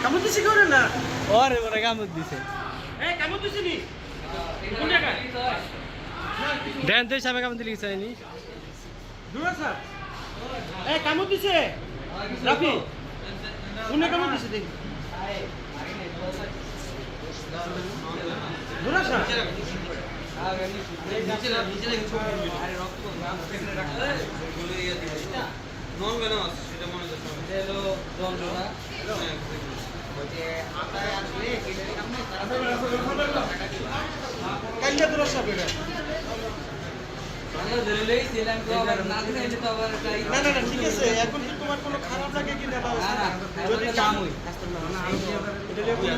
কামড় দিছি করে না ওরে বড় কামড় দিছে কামড় দিছি নি দেন তো সামনে কামড় দিলি চাইনি দূরা স্যার কামড় দিছে রাফি কোনে কামড় দিছে দেখি দূরা স্যার ঠিক আছে এখন কি তোমার কোনো খারাপ লাগে কি না